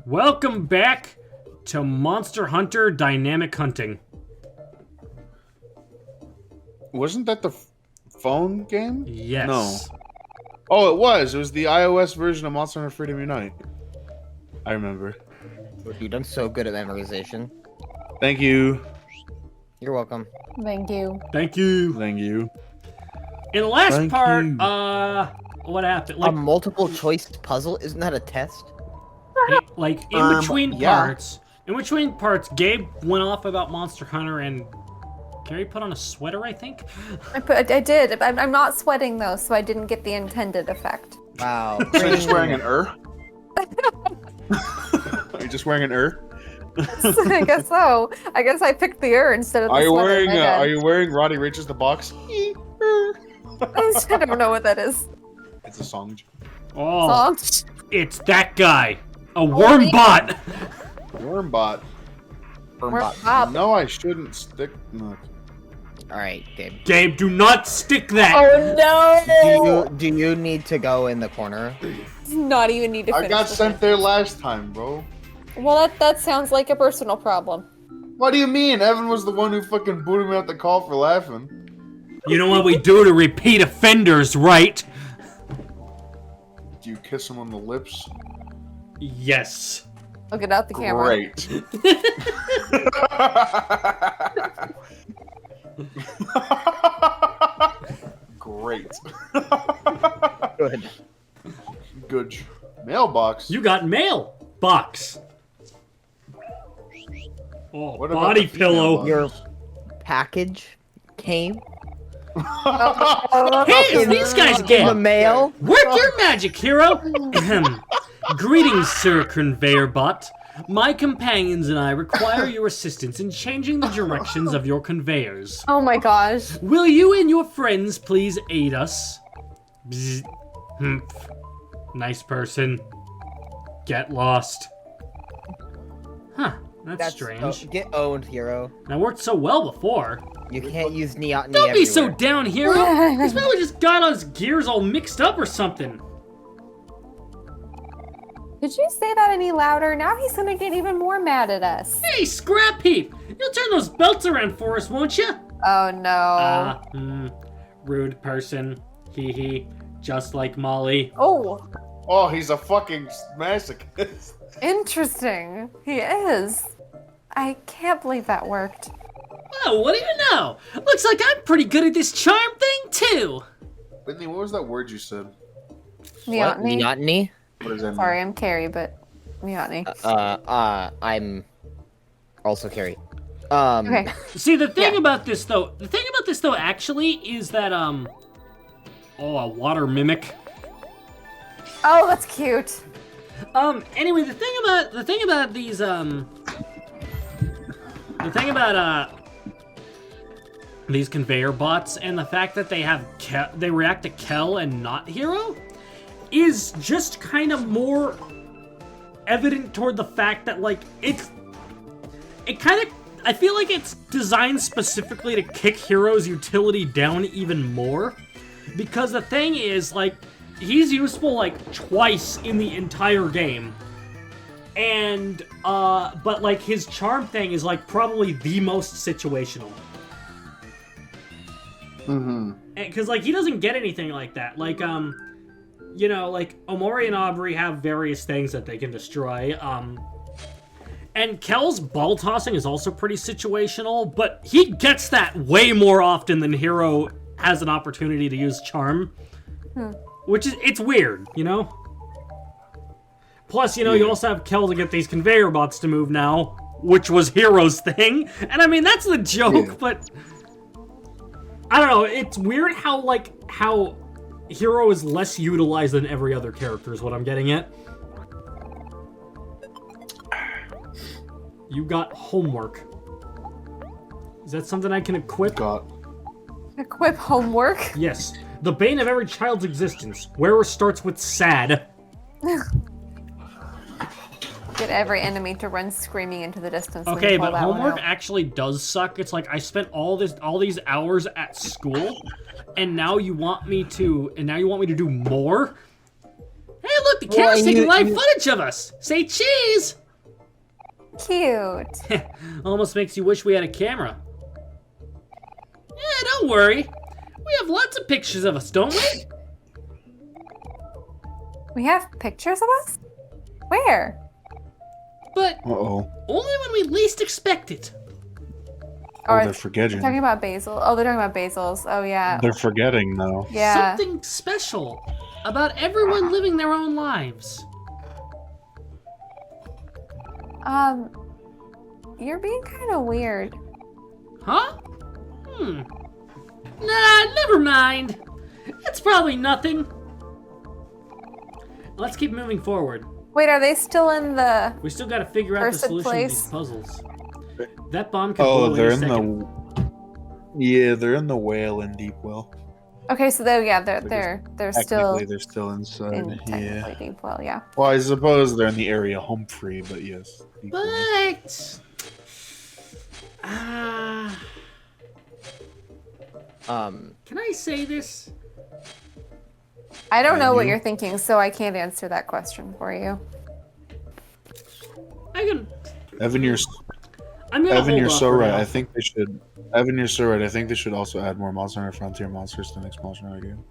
Welcome back to Monster Hunter Dynamic Hunting. Wasn't that the phone game? Yes. No. Oh, it was. It was the iOS version of Monster Hunter Freedom Unite. I remember. Dude, I'm so good at memorization. Thank you. You're welcome. Thank you. Thank you. Thank you. In the last Thank part, you. what happened? A multiple choice puzzle? Isn't that a test? In between yeah. parts, Gabe went off about Monster Hunter and Carrie put on a sweater, I think? I did. I'm not sweating though, so I didn't get the intended effect. Wow. So you're just wearing an Are you just wearing an I guess so. I guess I picked the instead of the sweater. Are you wearing Roddy Rich's The Box? I don't know what that is. It's a song. Oh, Song? it's that guy. A worm bot. Wormbot. Wormbot. No, I shouldn't stick. No. Alright, Gabe. Gabe, do not stick that. Oh no! Do you need to go in the corner? Not even need to finish I got the sent there last time, bro. Well, that sounds like a personal problem. What do you mean? Evan was the one who fucking booted me out the call for laughing. You know what we do to repeat offenders, right? Do you kiss him on the lips? Yes. Look it out the camera. Great. Great. Good. Good. Mailbox. You got mail box. Oh, What about body the female pillow. box? Your package came Hey, it's these guys in the again. mail. Work your magic, hero. Ahem. Greetings, Sir Conveyor Bot. My companions and I require your assistance in changing the directions of your conveyors. Oh my gosh. Will you and your friends please aid us? Bzz. Humph. Nice person. Get lost. Huh, that's strange. Get owned, hero. That worked so well before. You can't use Neoteny Don't be so everywhere. down, hero. This probably just got his gears all mixed up or something. Did you say that any louder? Now he's gonna get even more mad at us. Hey, Scrap Heap! You'll turn those belts around for us, won't you? Oh no. Rude person. Hee hee. Just like Molly. Oh, Oh, he's a fucking masochist. interesting. He is. I can't believe that worked. Oh, what do you know? Looks like I'm pretty good at this charm thing, too. Whitney, what was that word you said? Neoteny? Neoteny? What does that mean? Sorry, I'm Carrie, but Neoteny. I'm also Carrie. Okay. See, the thing Yeah. about this, though, actually, is that, oh, a water mimic. Oh, that's cute. Anyway, the thing about these, these conveyor bots and the fact that they react to Kel and not Hero is just kind of more evident toward the fact that, like, I feel like it's designed specifically to kick Hero's utility down even more. Because the thing is, like, he's useful, like, twice in the entire game. And, but, like, his charm thing is, like, probably the most situational. Mm-hmm. Because, like, he doesn't get anything like that. Like, you know, like, Omori and Aubrey have various things that they can destroy. And Kel's ball tossing is also pretty situational, but he gets that way more often than Hero has an opportunity to use charm. Which is, it's weird, you know? Plus, you know, you also have Kel to get these conveyor bots to move now, which was Hero's thing. And I mean, that's the joke, but I don't know, it's weird how Hero is less utilized than every other character is what I'm getting at. You got homework. Is that something I can equip? Equip homework? Yes. The bane of every child's existence. Wearer starts with sad. Get every enemy to run screaming into the distance. when Okay, you pull but that one homework out. actually does suck. It's like I spent all these hours at school, and now you want me to do more? Hey, look, the camera's taking live footage of us. Say cheese. Cute. Almost makes you wish we had a camera. Yeah, don't worry. We have lots of pictures of us, don't we? We have pictures of us? Where? But Uh-oh. only when we least expect it. Or They're forgetting. talking about basil. Oh, they're talking about basils. Oh, yeah. They're forgetting, though. Yeah. Something special about everyone living their own lives. You're being kind of weird. Huh? Nah, never mind. It's probably nothing. Let's keep moving forward. Wait, are they still in the... We still gotta figure out the Cursed solution to place? these puzzles. That bomb could blow They're any in second. they're in the whale in Deep Well. Okay, so they're still Technically, they're still inside. in Yeah. technically deep well, yeah. Well, I suppose they're in the area Humphrey, but yes. Deep Well. But... Can I say this? I don't know what you? you're thinking, so I can't answer that question for you. I can... Evan, you're I'm gonna Evan, hold you're off so for right. now. I think they should. Evan, you're so right. I think they should also add more Monster Hunter Frontier monsters to the next Monster Hunter game.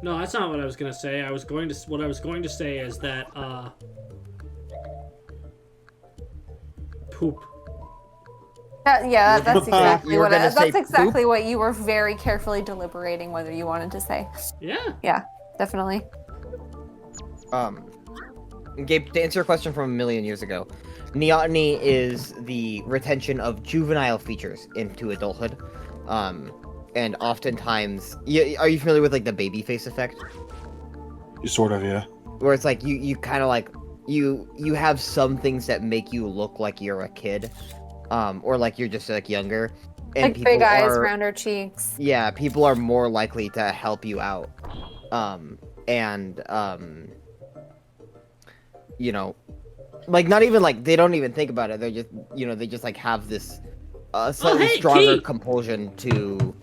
No, that's not what I was gonna say. What I was going to say is that, poop. That's exactly You were what gonna say that's exactly what you were very carefully deliberating whether you wanted to say. Yeah. Yeah, definitely. Gabe, to answer your question from a million years ago, neoteny is the retention of juvenile features into adulthood. And oftentimes, are you familiar with like the baby face effect? Sort of, yeah. Where it's like you kind of like you have some things that make you look like you're a kid, or like you're just like younger. And Like people big eyes, are, rounder cheeks. Yeah, people are more likely to help you out. You know, like not even like they don't even think about it. They're just they just like have this slightly stronger compulsion to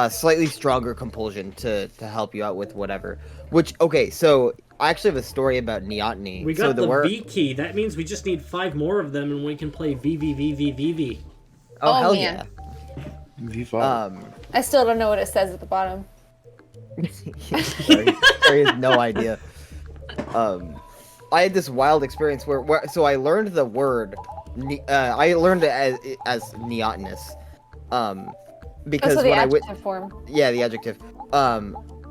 slightly stronger compulsion to help you out with whatever. Which so I actually have a story about neoteny. We got the V key. That means we just need 5 more of them, and we can play VVVVVV. Oh hell man. yeah. V5. I still don't know what it says at the bottom. Sorry, has no idea. I had this wild experience where so I learned the word. I learned it as neotenous. Because the when I went, adjective form. yeah, the adjective.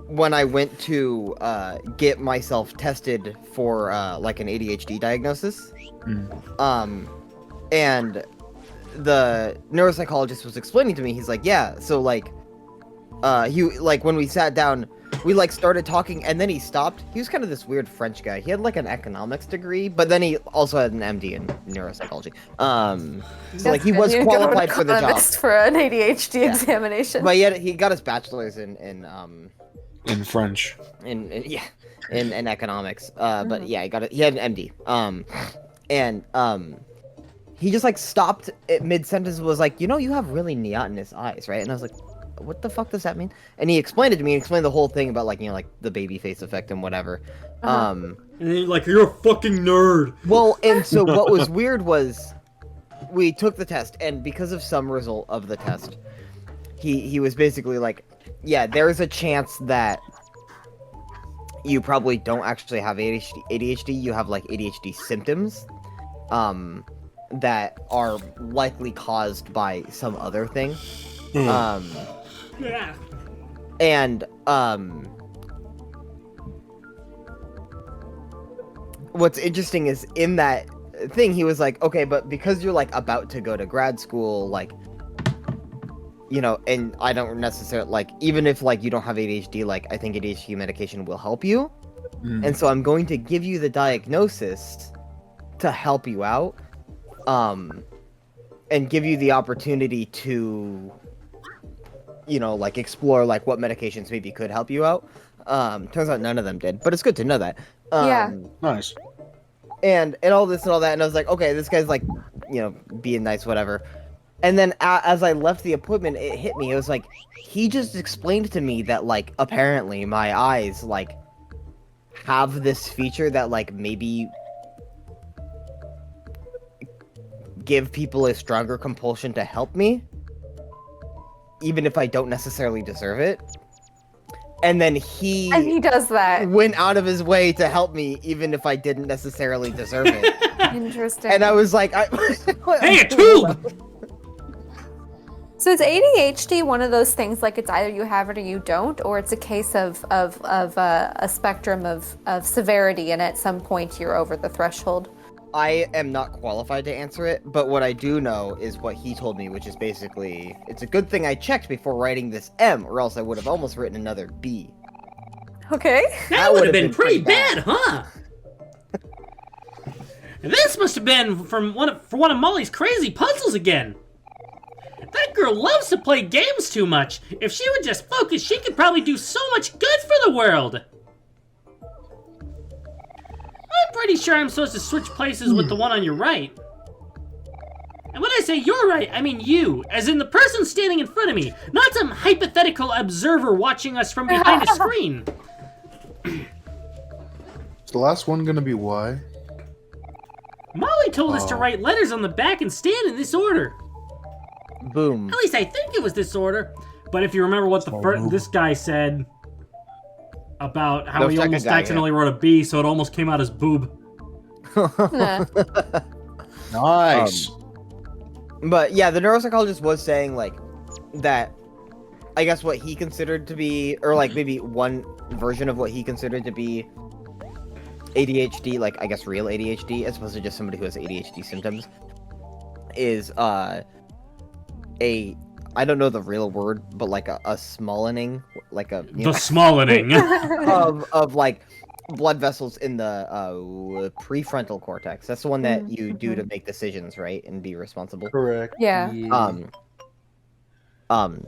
When I went to get myself tested for like an ADHD diagnosis, and the neuropsychologist was explaining to me, he's like, yeah, so like, when we sat down, we like started talking, and then he stopped. He was kind of this weird French guy. He had like an economics degree, but then he also had an MD in neuropsychology. So like he was qualified for the job for an ADHD examination. but yet he got his bachelor's in French. in economics. But yeah, he had an MD. He just like stopped at mid sentence, was like, you have really neotenous eyes, right? And I was like, what the fuck does that mean? And he explained it to me. He explained the whole thing about like the baby face effect and whatever. And then you're like, you're a fucking nerd. Well, and so what was weird was we took the test, and because of some result of the test, he was basically like, yeah, there's a chance that you probably don't actually have ADHD. You have like ADHD symptoms that are likely caused by some other thing. Yeah. And what's interesting is in that thing he was like, okay, but because you're like about to go to grad school, like, and I don't necessarily like, even if like you don't have ADHD, like I think ADHD medication will help you. And so I'm going to give you the diagnosis to help you out, and give you the opportunity to you know, like explore like what medications maybe could help you out. Turns out none of them did, but it's good to know that. Yeah. Nice. And all this and all that, and I was like, okay, this guy's like, you know, being nice, whatever. And then as I left the appointment, it hit me. It was like, he just explained to me that, like, apparently my eyes, like, have this feature that, like, maybe give people a stronger compulsion to help me, even if I don't necessarily deserve it. And then he does that. went out of his way to help me, even if I didn't necessarily deserve it. Interesting. And I was like, Hey, a tube! So is ADHD one of those things like it's either you have it or you don't, or it's a case of a spectrum of severity, and at some point you're over the threshold? I am not qualified to answer it, but what I do know is what he told me, which is basically, it's a good thing I checked before writing this M, or else I would have almost written another B. Okay. That would have been pretty bad, huh? And this must have been from one of Molly's crazy puzzles again. That girl loves to play games too much. If she would just focus, she could probably do so much good for the world. I'm pretty sure I'm supposed to switch places with the one on your right. And when I say you're right, I mean you, as in the person standing in front of me, not some hypothetical observer watching us from behind a screen. Is the last one gonna be Y? Molly told us to write letters on the back and stand in this order. Boom. At least I think it was this order. But if you remember what this guy said about how he almost accidentally wrote a B, so it almost came out as boob. Nah. Nice. But yeah, the neuropsychologist was saying, like, that, I guess what he considered to be, or like maybe one version of what he considered to be ADHD, like, I guess real ADHD, as opposed to just somebody who has ADHD symptoms, is, I don't know the real word, but like a smallening, like a... The smallening. of like blood vessels in the prefrontal cortex. That's the one that you do to make decisions, right, and be responsible. Correct. Yeah. And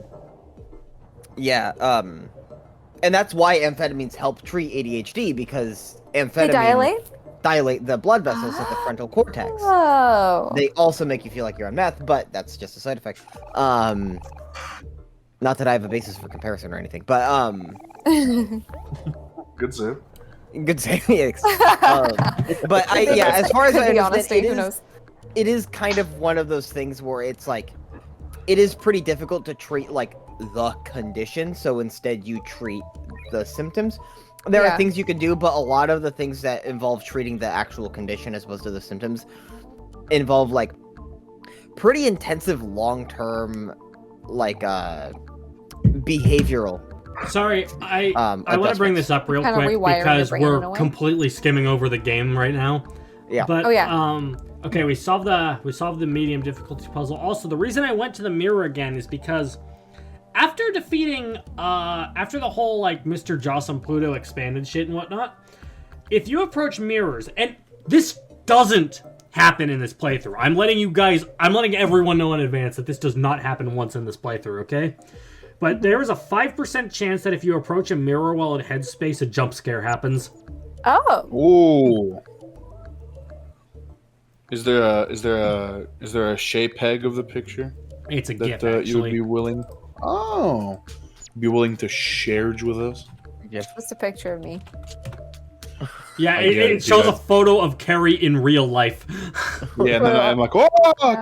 that's why amphetamines help treat ADHD, because They amphetamines dilate the blood vessels at the frontal cortex. Oh. They also make you feel like you're on meth, but that's just a side effect. Not that I have a basis for comparison or anything, but Good save. good savings. But as far as I understand, it is kind of one of those things where it's like, it is pretty difficult to treat like the condition, so instead you treat the symptoms. There are things you can do, but a lot of the things that involve treating the actual condition as opposed to the symptoms involve like pretty intensive long-term like behavioral. Sorry, I want to bring this up real Kinda quick rewiring because your brain in we're a way. completely skimming over the game right now. Yeah. But Oh, yeah. okay, we solved the medium difficulty puzzle. Also, the reason I went to the mirror again is because after defeating after the whole like Mr. Joss and Pluto expanded shit and whatnot, if you approach mirrors, and this doesn't happen in this playthrough. I'm letting everyone know in advance that this does not happen once in this playthrough, okay? But there is a 5% chance that if you approach a mirror while in headspace, a jump scare happens. Oh. Ooh. Is there a shape peg of the picture It's a that GIF, you would actually. be willing? Oh, be willing to share with us? Just a picture of me. Yeah, I it, get it it, shows yeah. a photo of Carrie in real life. Yeah, and then I'm like, whoa,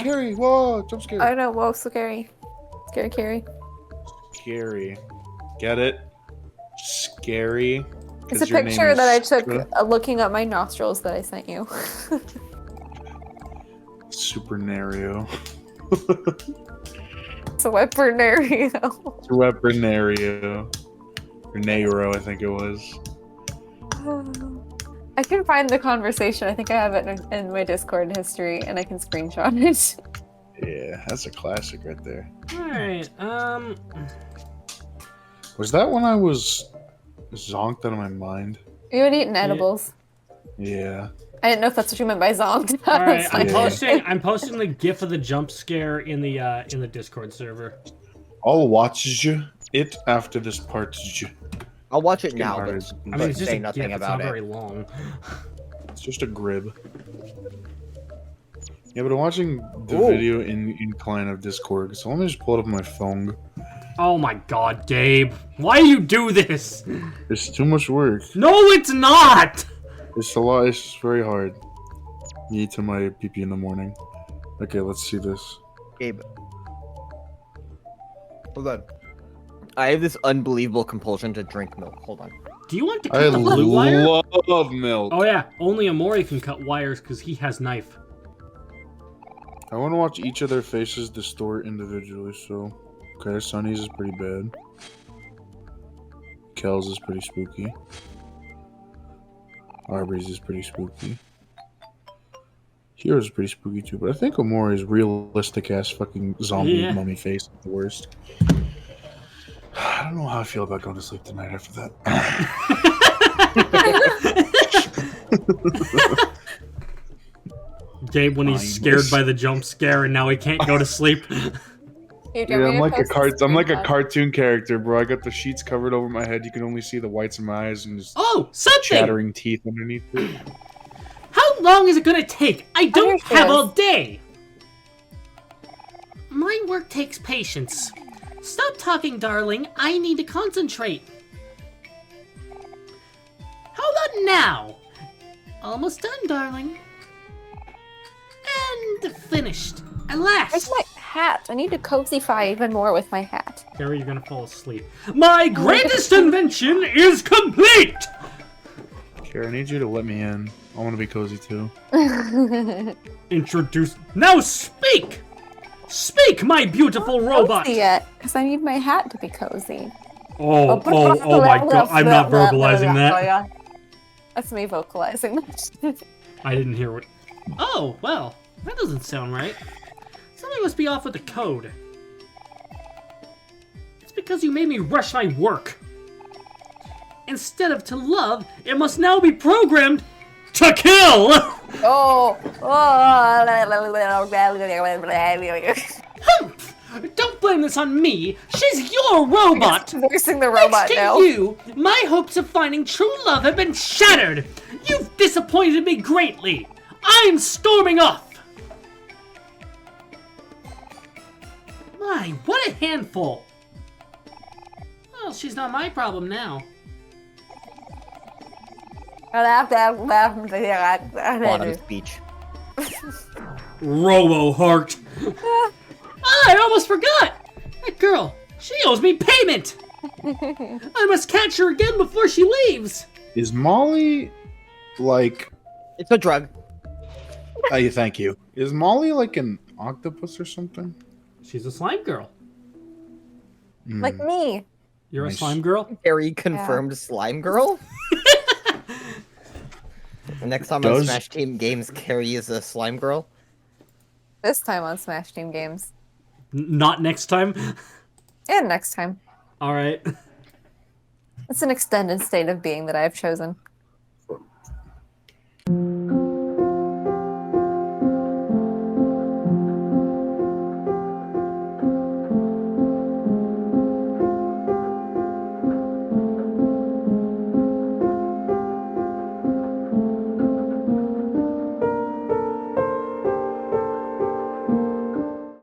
Carrie, whoa, jump scare. Oh no, whoa, scary. Scary Carrie. Scary. Get it? Scary. It's 'Cause a your name picture is that I took Scra- looking up my nostrils that I sent you. Supernario. It's a weaponary. Weaponario. Or Nero, I think it was. I can find the conversation. I think I have it in my Discord history, and I can screenshot it. Yeah, that's a classic right there. Alright, Was that when I was zonked out of my mind? You had eaten edibles. Yeah. I didn't know if that's what you meant by zonked. Alright, It's like- I'm posting the GIF of the jump scare in the Discord server. I'll watch it after this part. I'll watch it Getting now, harder. but, I mean, it's just say a nothing GIF. It's about not it. very long. It's just a grib. Yeah, but I'm watching the Ooh. video in client of Discord, so let me just pull it up on my phone. Oh my god, Gabe. Why do you do this? It's too much work. No, it's not! It's a lot. It's just very hard. Me to my pee in the morning. Okay, let's see this. Gabe. Hold on. I have this unbelievable compulsion to drink milk. Hold on. Do you want to I cut the blue wire? love milk. Oh yeah, only Omori can cut wires because he has knife. I want to watch each of their faces distort individually, so... Okay, Sunny's is pretty bad. Kel's is pretty spooky. Aubrey's is pretty spooky. Hero's is pretty spooky too, but I think Omori's realistic-ass fucking zombie mummy face is the worst. I don't know how I feel about going to sleep tonight after that. Gabe, when he's scared by the jump scare and now he can't go to sleep. You Yeah, I'm like a cartoon character, bro. I got the sheets covered over my head. You can only see the whites of my eyes and just Oh, something! chattering teeth underneath it. How long is it gonna take? I don't Understood. have all day! My work takes patience. Stop talking, darling. I need to concentrate. How about now? Almost done, darling. And finished. At Where's last. my hat? I need to cozyfy even more with my hat. Gary, you're gonna fall asleep. My greatest invention is complete! Kara, I need you to let me in. I want to be cozy too. Introduce. Now speak! Speak, my beautiful robot! Cozy yet, because I need my hat to be cozy. Oh my god, I'm not verbalizing that. That's me vocalizing that. I didn't hear what. Oh, well, that doesn't sound right. Something must be off with the code. It's because you made me rush my work. Instead of to love, it must now be programmed to kill! Oh. Humph! Don't blame this on me. She's your robot. Voicing the robot Thanks to now. you, my hopes of finding true love have been shattered. You've disappointed me greatly. I'm storming off. My, what a handful. Well, she's not my problem now. Bottom speech. Robo Heart. I almost forgot. That girl, she owes me payment. I must catch her again before she leaves. Is Molly like? It's a drug. Thank you. Is Molly like an octopus or something? She's a slime girl. Like me. You're Nice. a slime girl? Harry confirmed slime girl. The next time on Does- Smash Team Games, Carrie is a slime girl. This time on Smash Team Games. Not next time. And next time. All right. It's an extended state of being that I've chosen.